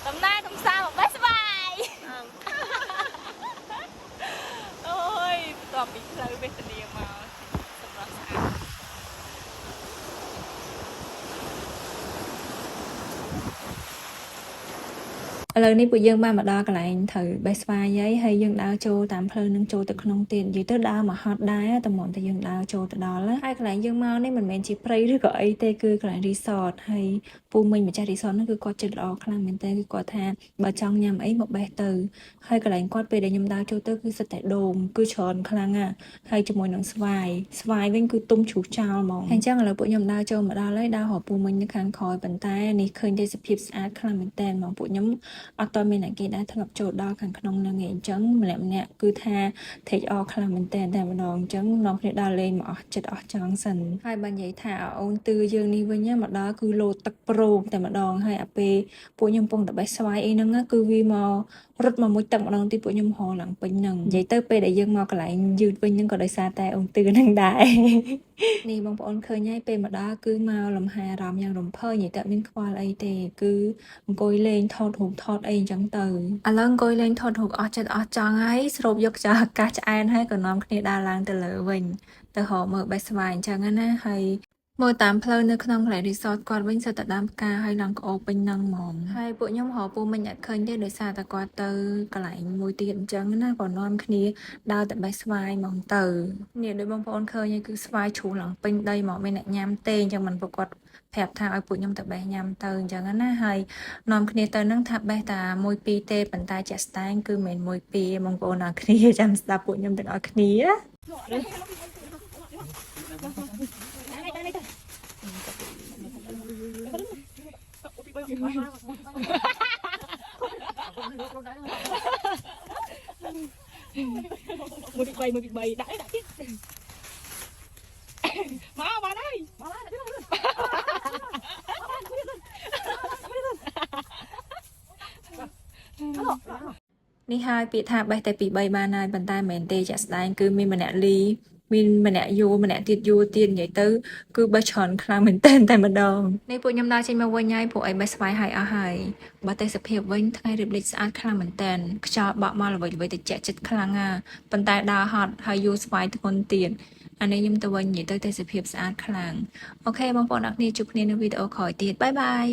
Tầm nay tầm sao mà best buy. Ôi, toàn bị lời về tình yêu mà sầm rỡ sạ. ឥឡូវនេះពួកយើងបានមកដល់កន្លែងត្រូវបេះស្វាយហើយយើងដើរចូលតាមផ្លូវនឹងចូលទៅក្នុងទៀតនិយាយទៅដើរមកហត់ដែរតែមកតែយើងដើរចូលទៅដល់ហើយកន្លែងយើងមកនេះមិនមែនជាព្រៃឬក៏អីទេគឺកន្លែងរីសតហើយពូមិញម្ចាស់រីសតហ្នឹងគឺគាត់ចិត្តល្អខ្លាំងមែនតើគឺគាត់ថាបើចង់ញ៉ាំអីមកបេះទៅហើយកន្លែងគាត់ពេលដែលខ្ញុំដើរចូលទៅគឺសិតតែដូងគឺច្រើនខ្លាំងណាស់ហើយជាមួយនឹងស្វាយវិញគឺទុំជ្រុះចោលហ្មងហើយអញ្ចឹងឥឡូវពួកខ្ញុំដើរចូលមកដល់ហើយដើររកពូមិញនៅខាងក្រោយប៉ុន្តែនេះឃើញទេសភាពស្អាតខ្លាំងមែនតើហ្មងពួកខ្ញុំអត់តមានអ្នកគេដែរធ្លាប់ចូលដល់ខាងក្នុងហ្នឹងឯងអញ្ចឹងម្នាក់គឺថាថេកអរខ្លាំងមែនតើតែម្ដងអញ្ចឹងនាំគ្នាដើរលេងមកអស់ចិត្តអស់ចង់សិនហើយបើនិយាយថាអូនទឺយើងនេះវិញមកដល់គឺលោតទឹកប្រោកតែម្ដងហើយអាពេលពួកខ្ញុំពងតបេះស្វាយអីហ្នឹងគឺវាមករត់មកមួយទឹកម្ដងទីពួកខ្ញុំហៅឡើងពេញហ្នឹងនិយាយទៅពេលដែលយើងមកកន្លែងយឺតវិញហ្នឹងក៏ដោយសារតែអូនទឺហ្នឹងដែរនេះបងប្អូនឃើញហើយពេលមកដល់គឺមកលំហែអារម្មណ៍យ៉ាងរំភើយនិយាយតែមានខ្វល់អីទេគឺអង្គុយលេងថតរូបថតអីអញ្ចឹងទៅឥឡូវអង្គុយលេងថតរូបអស់ចិត្តអស់ចង់ហើយស្រូបយកខ្យល់អាកាសឆ្អែតហើយក៏នាំគ្នាដើរឡើងទៅលើវិញទៅរកមើលបេះស្វាយអញ្ចឹងណាហើយមើលតាមផ្លូវនៅក្នុងកន្លែងរីសតគាត់វិញសិតតែដើមផ្កាហើយឡើងក្អូបពេញហ្នឹងហ្មងហើយពួកខ្ញុំរកពូមិញអត់ឃើញទេដោយសារតែគាត់ទៅកន្លែងមួយទៀតអញ្ចឹងណាក៏នាំគ្នាដើរទៅបេះស្វាយហ្មងទៅនេះដូចបងប្អូនឃើញគឺស្វាយជ្រុះឡើងពេញដីហ្មងមានអ្នកញ៉ាំទេអញ្ចឹងមិនប្រកបប្រាប់ថាឲ្យពួកខ្ញុំទៅបេះញ៉ាំទៅអញ្ចឹងណាហើយនាំគ្នាទៅនឹងថាបេះតែមួយពីរទេប៉ុន្តែជាក់ស្ដែងគឺមិនមួយពីរបងប្អូនអរគ្នាចាំស្ដាប់ពួកខ្ញុំទាំងអស់គ្នាមួយពី3ដាក់ទៀតមកបានហើយមកហើយនេះហើយពាក្យថាបេះតែពី3បានហើយប៉ុន្តែមិនមែនទេចាក់ស្ដែងគឺមានម្នាក់លីមានម្នាក់យូម្នាក់ទៀតយូទៀតនិយាយទៅគឺបេះច្រើនខ្លាំងមែនតើតែម្ដងនេះពួកខ្ញុំដើរចេញមកវិញហើយពួកអីបេះស្វាយហើយអស់ហើយបើទេសភាពវិញថ្ងៃរៀបលិចស្អាតខ្លាំងមែនតើខ្យល់បក់មកល្វីៗទៅជាក់ចិត្តខ្លាំងណាប៉ុន្តែដើរហត់ហើយយូស្វាយធ្ងន់ទៀតអានេះខ្ញុំទៅវិញនិយាយទៅទេសភាពស្អាតខ្លាំងអូខេបងប្អូនអរគ្នាជួបគ្នានៅវីដេអូក្រោយទៀតបាយបាយ